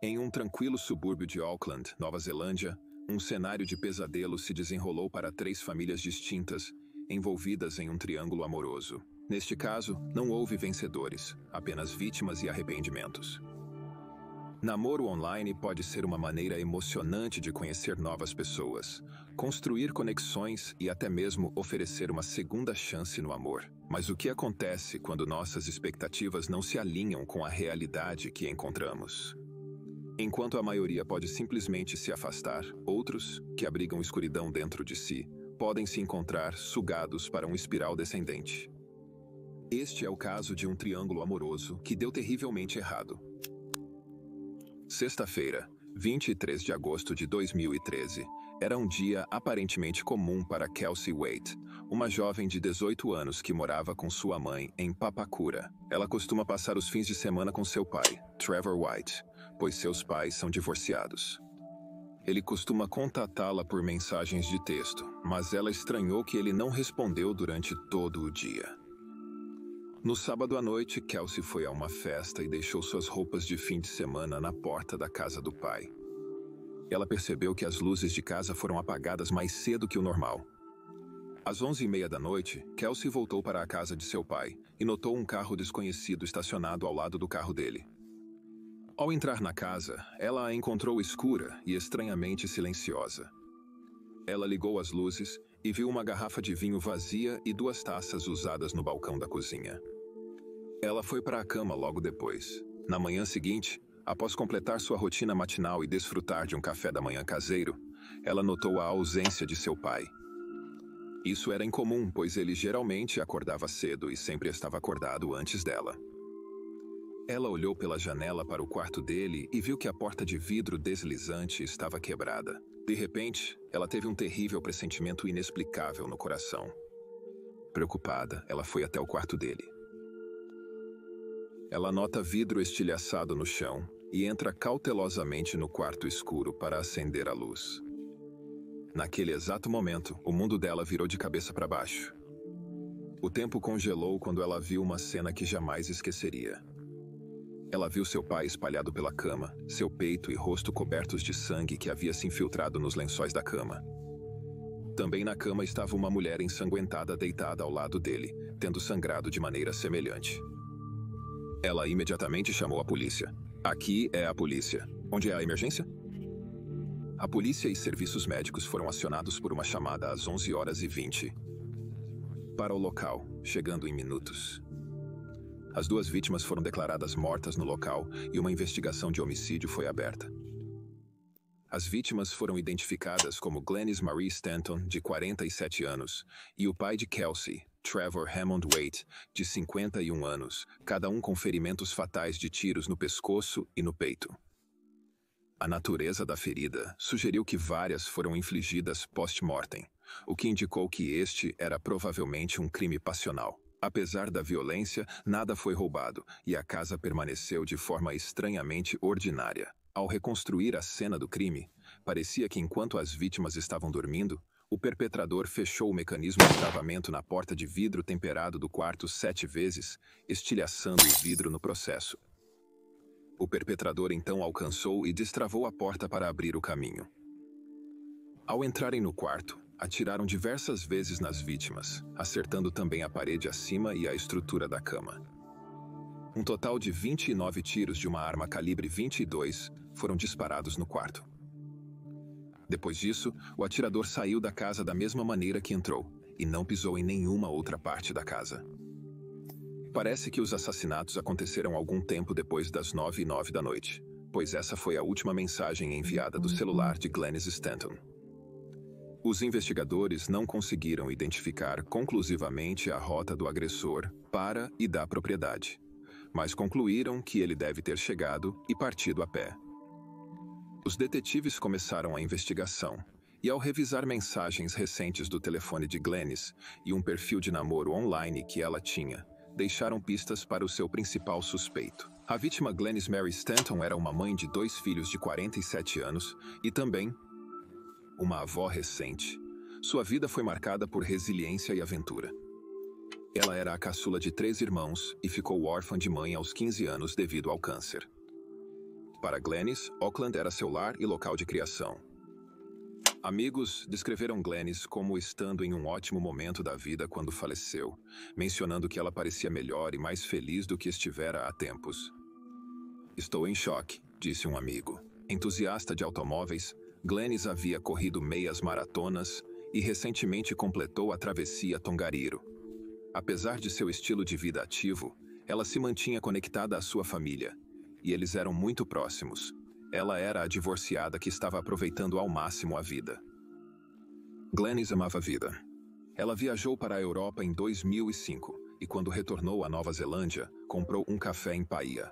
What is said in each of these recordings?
Em um tranquilo subúrbio de Auckland, Nova Zelândia, um cenário de pesadelo se desenrolou para 3 famílias distintas, envolvidas em um triângulo amoroso. Neste caso, não houve vencedores, apenas vítimas e arrependimentos. Namoro online pode ser uma maneira emocionante de conhecer novas pessoas, construir conexões e até mesmo oferecer uma segunda chance no amor. Mas o que acontece quando nossas expectativas não se alinham com a realidade que encontramos? Enquanto a maioria pode simplesmente se afastar, outros, que abrigam escuridão dentro de si, podem se encontrar sugados para um espiral descendente. Este é o caso de um triângulo amoroso que deu terrivelmente errado. Sexta-feira, 23 de agosto de 2013, era um dia aparentemente comum para Kelsey Waite, uma jovem de 18 anos que morava com sua mãe em Papakura. Ela costuma passar os fins de semana com seu pai, Trevor White, pois seus pais são divorciados. Ele costuma contatá-la por mensagens de texto, mas ela estranhou que ele não respondeu durante todo o dia. No sábado à noite, Kelsey foi a uma festa e deixou suas roupas de fim de semana na porta da casa do pai. Ela percebeu que as luzes de casa foram apagadas mais cedo que o normal. Às 11h30 da noite, Kelsey voltou para a casa de seu pai e notou um carro desconhecido estacionado ao lado do carro dele. Ao entrar na casa, ela a encontrou escura e estranhamente silenciosa. Ela ligou as luzes e viu uma garrafa de vinho vazia e 2 taças usadas no balcão da cozinha. Ela foi para a cama logo depois. Na manhã seguinte, após completar sua rotina matinal e desfrutar de um café da manhã caseiro, ela notou a ausência de seu pai. Isso era incomum, pois ele geralmente acordava cedo e sempre estava acordado antes dela. Ela olhou pela janela para o quarto dele e viu que a porta de vidro deslizante estava quebrada. De repente, ela teve um terrível pressentimento inexplicável no coração. Preocupada, ela foi até o quarto dele. Ela nota vidro estilhaçado no chão e entra cautelosamente no quarto escuro para acender a luz. Naquele exato momento, o mundo dela virou de cabeça para baixo. O tempo congelou quando ela viu uma cena que jamais esqueceria. Ela viu seu pai espalhado pela cama, seu peito e rosto cobertos de sangue que havia se infiltrado nos lençóis da cama. Também na cama estava uma mulher ensanguentada deitada ao lado dele, tendo sangrado de maneira semelhante. Ela imediatamente chamou a polícia. Aqui é a polícia. Onde é a emergência? A polícia e serviços médicos foram acionados por uma chamada às 11h20 para o local, chegando em minutos. As 2 vítimas foram declaradas mortas no local e uma investigação de homicídio foi aberta. As vítimas foram identificadas como Glenys Marie Stanton, de 47 anos, e o pai de Kelsey, Trevor Hammond Waite, de 51 anos, cada um com ferimentos fatais de tiros no pescoço e no peito. A natureza da ferida sugeriu que várias foram infligidas post-mortem, o que indicou que este era provavelmente um crime passional. Apesar da violência, nada foi roubado e a casa permaneceu de forma estranhamente ordinária. Ao reconstruir a cena do crime, parecia que enquanto as vítimas estavam dormindo, o perpetrador fechou o mecanismo de travamento na porta de vidro temperado do quarto 7 vezes, estilhaçando o vidro no processo. O perpetrador então alcançou e destravou a porta para abrir o caminho. Ao entrarem no quarto, atiraram diversas vezes nas vítimas, acertando também a parede acima e a estrutura da cama. Um total de 29 tiros de uma arma calibre 22 foram disparados no quarto. Depois disso, o atirador saiu da casa da mesma maneira que entrou, e não pisou em nenhuma outra parte da casa. Parece que os assassinatos aconteceram algum tempo depois das 9h09 da noite, pois essa foi a última mensagem enviada do celular de Glenys Stanton. Os investigadores não conseguiram identificar conclusivamente a rota do agressor para e da propriedade, mas concluíram que ele deve ter chegado e partido a pé. Os detetives começaram a investigação, e ao revisar mensagens recentes do telefone de Glenys e um perfil de namoro online que ela tinha, deixaram pistas para o seu principal suspeito. A vítima Glenys Mary Stanton era uma mãe de 2 filhos de 47 anos e também uma avó recente. Sua vida foi marcada por resiliência e aventura. Ela era a caçula de 3 irmãos e ficou órfã de mãe aos 15 anos devido ao câncer. Para Glennis, Auckland era seu lar e local de criação. Amigos descreveram Glennis como estando em um ótimo momento da vida quando faleceu, mencionando que ela parecia melhor e mais feliz do que estivera há tempos. "Estou em choque", disse um amigo. Entusiasta de automóveis, Glennis havia corrido meias maratonas e recentemente completou a travessia Tongariro. Apesar de seu estilo de vida ativo, ela se mantinha conectada à sua família, e eles eram muito próximos. Ela era a divorciada que estava aproveitando ao máximo a vida. Glennis amava a vida. Ela viajou para a Europa em 2005 e, quando retornou à Nova Zelândia, comprou um café em Paia.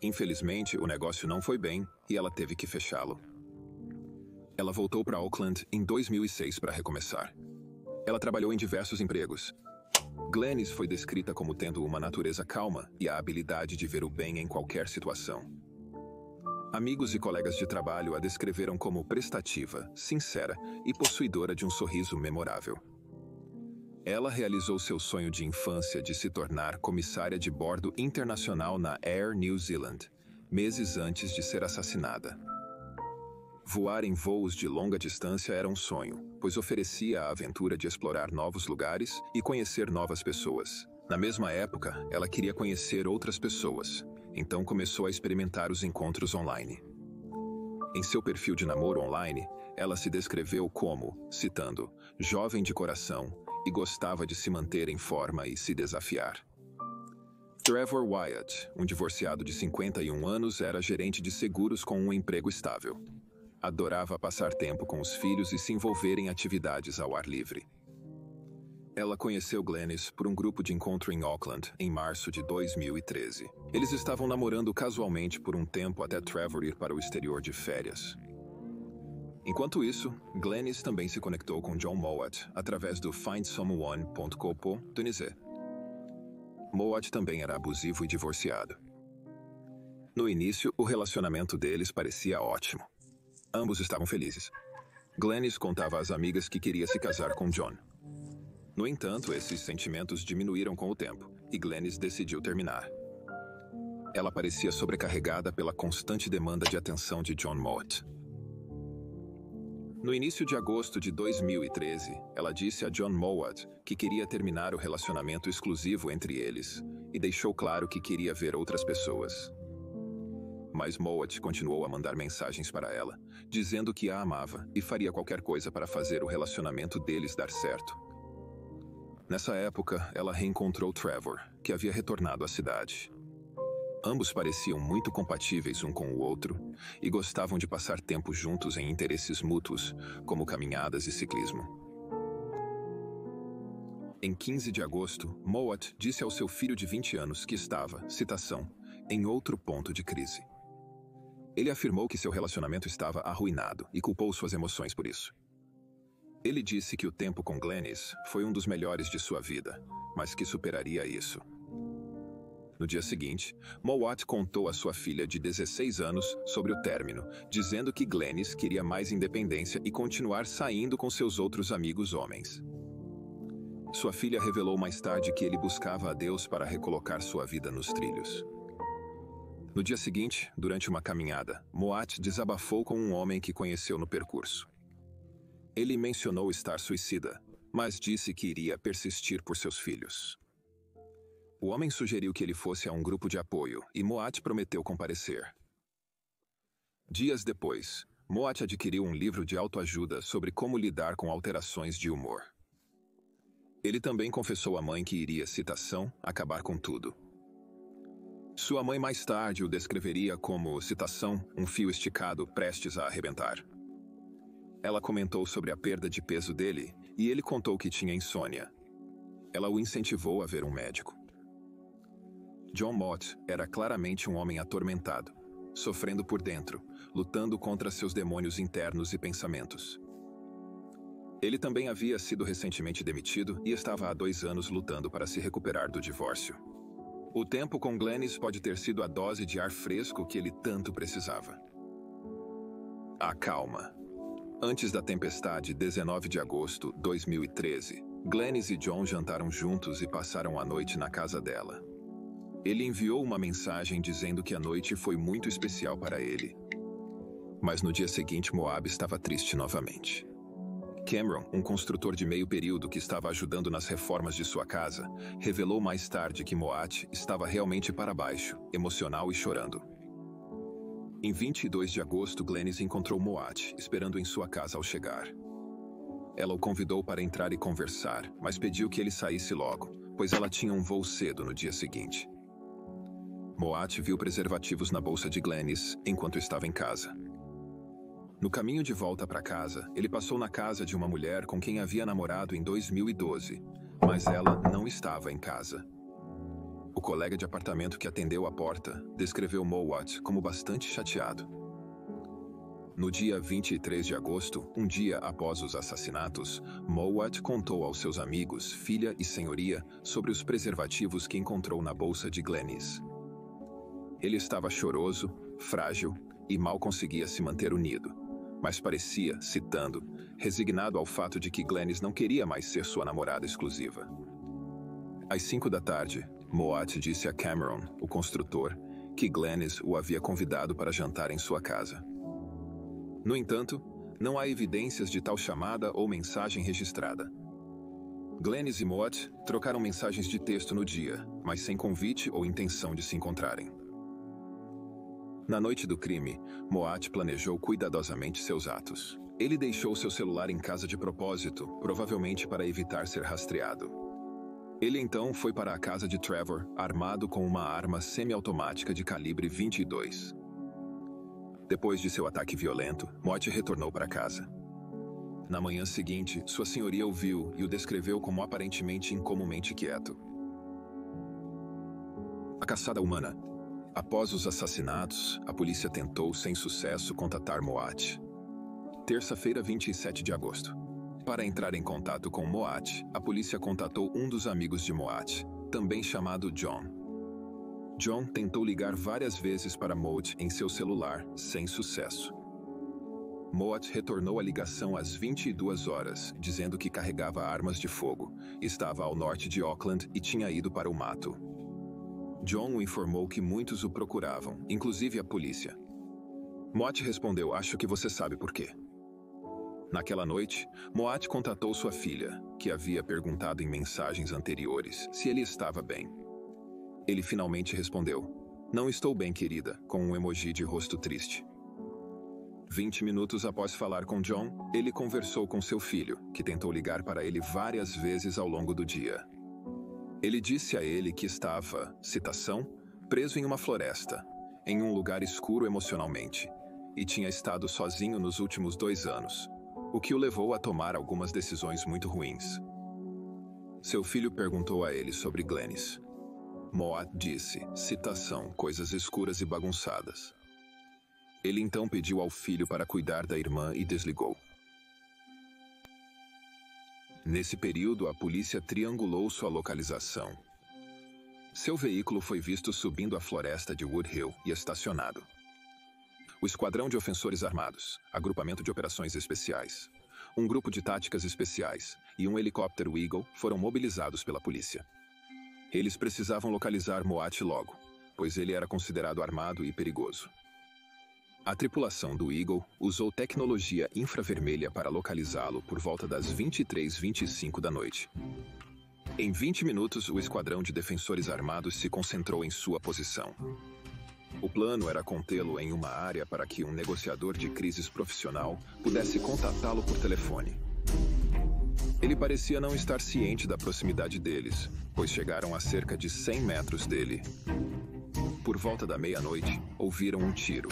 Infelizmente, o negócio não foi bem e ela teve que fechá-lo. Ela voltou para Auckland em 2006 para recomeçar. Ela trabalhou em diversos empregos. Glennis foi descrita como tendo uma natureza calma e a habilidade de ver o bem em qualquer situação. Amigos e colegas de trabalho a descreveram como prestativa, sincera e possuidora de um sorriso memorável. Ela realizou seu sonho de infância de se tornar comissária de bordo internacional na Air New Zealand, meses antes de ser assassinada. Voar em voos de longa distância era um sonho, pois oferecia a aventura de explorar novos lugares e conhecer novas pessoas. Na mesma época, ela queria conhecer outras pessoas, então começou a experimentar os encontros online. Em seu perfil de namoro online, ela se descreveu como, citando, "jovem de coração e gostava de se manter em forma e se desafiar." Trevor Wyatt, um divorciado de 51 anos, era gerente de seguros com um emprego estável. Adorava passar tempo com os filhos e se envolver em atividades ao ar livre. Ela conheceu Glennis por um grupo de encontro em Auckland, em março de 2013. Eles estavam namorando casualmente por um tempo até Trevor ir para o exterior de férias. Enquanto isso, Glennis também se conectou com John Mowat através do findsomeone.co.nz. Mowat também era abusivo e divorciado. No início, o relacionamento deles parecia ótimo. Ambos estavam felizes. Glennis contava às amigas que queria se casar com John. No entanto, esses sentimentos diminuíram com o tempo, e Glennis decidiu terminar. Ela parecia sobrecarregada pela constante demanda de atenção de John Mowat. No início de agosto de 2013, ela disse a John Mowat que queria terminar o relacionamento exclusivo entre eles, e deixou claro que queria ver outras pessoas. Mas Mowat continuou a mandar mensagens para ela, dizendo que a amava e faria qualquer coisa para fazer o relacionamento deles dar certo. Nessa época, ela reencontrou Trevor, que havia retornado à cidade. Ambos pareciam muito compatíveis um com o outro e gostavam de passar tempo juntos em interesses mútuos, como caminhadas e ciclismo. Em 15 de agosto, Mowat disse ao seu filho de 20 anos que estava, citação, em outro ponto de crise. Ele afirmou que seu relacionamento estava arruinado e culpou suas emoções por isso. Ele disse que o tempo com Glennis foi um dos melhores de sua vida, mas que superaria isso. No dia seguinte, Mowat contou à sua filha de 16 anos sobre o término, dizendo que Glennis queria mais independência e continuar saindo com seus outros amigos homens. Sua filha revelou mais tarde que ele buscava a Deus para recolocar sua vida nos trilhos. No dia seguinte, durante uma caminhada, Mowat desabafou com um homem que conheceu no percurso. Ele mencionou estar suicida, mas disse que iria persistir por seus filhos. O homem sugeriu que ele fosse a um grupo de apoio e Mowat prometeu comparecer. Dias depois, Mowat adquiriu um livro de autoajuda sobre como lidar com alterações de humor. Ele também confessou à mãe que iria, citação, acabar com tudo. Sua mãe mais tarde o descreveria como, citação, um fio esticado prestes a arrebentar. Ela comentou sobre a perda de peso dele e ele contou que tinha insônia. Ela o incentivou a ver um médico. John Mott era claramente um homem atormentado, sofrendo por dentro, lutando contra seus demônios internos e pensamentos. Ele também havia sido recentemente demitido e estava há 2 anos lutando para se recuperar do divórcio. O tempo com Glennis pode ter sido a dose de ar fresco que ele tanto precisava. A calma. Antes da tempestade, 19 de agosto de 2013, Glenys e John jantaram juntos e passaram a noite na casa dela. Ele enviou uma mensagem dizendo que a noite foi muito especial para ele. Mas no dia seguinte, Moab estava triste novamente. Cameron, um construtor de meio período que estava ajudando nas reformas de sua casa, revelou mais tarde que Moat estava realmente para baixo, emocional e chorando. Em 22 de agosto, Glenys encontrou Moat, esperando em sua casa ao chegar. Ela o convidou para entrar e conversar, mas pediu que ele saísse logo, pois ela tinha um voo cedo no dia seguinte. Moat viu preservativos na bolsa de Glenys enquanto estava em casa. No caminho de volta para casa, ele passou na casa de uma mulher com quem havia namorado em 2012, mas ela não estava em casa. O colega de apartamento que atendeu a porta descreveu Moat como bastante chateado. No dia 23 de agosto, um dia após os assassinatos, Moat contou aos seus amigos, filha e senhoria, sobre os preservativos que encontrou na bolsa de Glenys. Ele estava choroso, frágil e mal conseguia se manter unido, mas parecia, citando, resignado ao fato de que Glenys não queria mais ser sua namorada exclusiva. Às 5 da tarde, Moat disse a Cameron, o construtor, que Glenys o havia convidado para jantar em sua casa. No entanto, não há evidências de tal chamada ou mensagem registrada. Glenys e Moat trocaram mensagens de texto no dia, mas sem convite ou intenção de se encontrarem. Na noite do crime, Moat planejou cuidadosamente seus atos. Ele deixou seu celular em casa de propósito, provavelmente para evitar ser rastreado. Ele então foi para a casa de Trevor, armado com uma arma semiautomática de calibre 22. Depois de seu ataque violento, Moat retornou para casa. Na manhã seguinte, sua senhoria o viu e o descreveu como aparentemente incomumente quieto. A caçada humana. Após os assassinatos, a polícia tentou, sem sucesso, contatar Moat. Terça-feira, 27 de agosto. Para entrar em contato com Moat, a polícia contatou um dos amigos de Moat, também chamado John. John tentou ligar várias vezes para Moat em seu celular, sem sucesso. Moat retornou a ligação às 22 horas, dizendo que carregava armas de fogo, estava ao norte de Auckland e tinha ido para o mato. John o informou que muitos o procuravam, inclusive a polícia. Moat respondeu: "Acho que você sabe por quê." Naquela noite, Moat contatou sua filha, que havia perguntado em mensagens anteriores se ele estava bem. Ele finalmente respondeu: "Não estou bem, querida", com um emoji de rosto triste. 20 minutos após falar com John, ele conversou com seu filho, que tentou ligar para ele várias vezes ao longo do dia. Ele disse a ele que estava, citação, preso em uma floresta, em um lugar escuro emocionalmente, e tinha estado sozinho nos últimos 2 anos, o que o levou a tomar algumas decisões muito ruins. Seu filho perguntou a ele sobre Glenys. Moat disse, citação, coisas escuras e bagunçadas. Ele então pediu ao filho para cuidar da irmã e desligou. Nesse período, a polícia triangulou sua localização. Seu veículo foi visto subindo a floresta de Woodhill e estacionado. O Esquadrão de Ofensores Armados, Agrupamento de Operações Especiais, um grupo de táticas especiais e um helicóptero Eagle foram mobilizados pela polícia. Eles precisavam localizar Moat logo, pois ele era considerado armado e perigoso. A tripulação do Eagle usou tecnologia infravermelha para localizá-lo por volta das 23h25 da noite. Em 20 minutos, o esquadrão de defensores armados se concentrou em sua posição. O plano era contê-lo em uma área para que um negociador de crises profissional pudesse contatá-lo por telefone. Ele parecia não estar ciente da proximidade deles, pois chegaram a cerca de 100 metros dele. Por volta da meia-noite, ouviram um tiro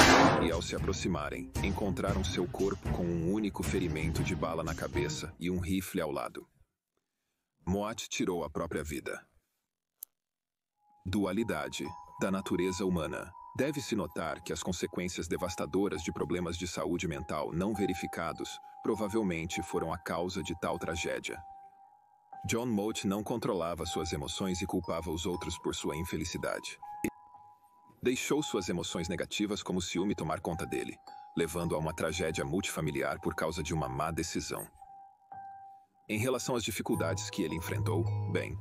e, ao se aproximarem, encontraram seu corpo com um único ferimento de bala na cabeça e um rifle ao lado. Moat tirou a própria vida. Dualidade da natureza humana. Deve-se notar que as consequências devastadoras de problemas de saúde mental não verificados provavelmente foram a causa de tal tragédia. John Moat não controlava suas emoções e culpava os outros por sua infelicidade. Deixou suas emoções negativas como o ciúme tomar conta dele, levando a uma tragédia multifamiliar por causa de uma má decisão. Em relação às dificuldades que ele enfrentou, bem,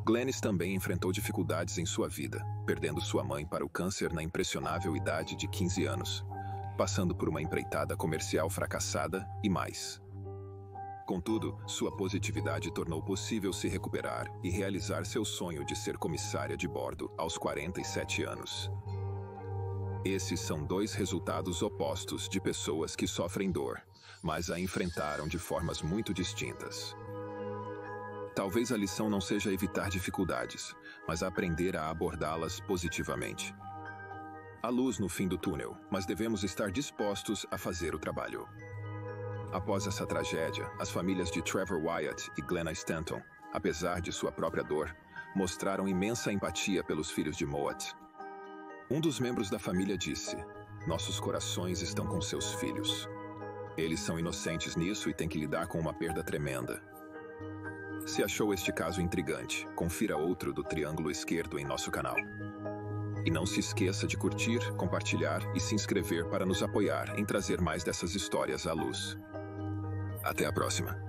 Glennis também enfrentou dificuldades em sua vida, perdendo sua mãe para o câncer na impressionável idade de 15 anos, passando por uma empreitada comercial fracassada e mais. Contudo, sua positividade tornou possível se recuperar e realizar seu sonho de ser comissária de bordo aos 47 anos. Esses são dois resultados opostos de pessoas que sofrem dor, mas a enfrentaram de formas muito distintas. Talvez a lição não seja evitar dificuldades, mas aprender a abordá-las positivamente. Há luz no fim do túnel, mas devemos estar dispostos a fazer o trabalho. Após essa tragédia, as famílias de Trevor Wyatt e Glenna Stanton, apesar de sua própria dor, mostraram imensa empatia pelos filhos de Mowat. Um dos membros da família disse: "Nossos corações estão com seus filhos. Eles são inocentes nisso e têm que lidar com uma perda tremenda." Se achou este caso intrigante, confira outro do Triângulo Esquerdo em nosso canal. E não se esqueça de curtir, compartilhar e se inscrever para nos apoiar em trazer mais dessas histórias à luz. Até a próxima.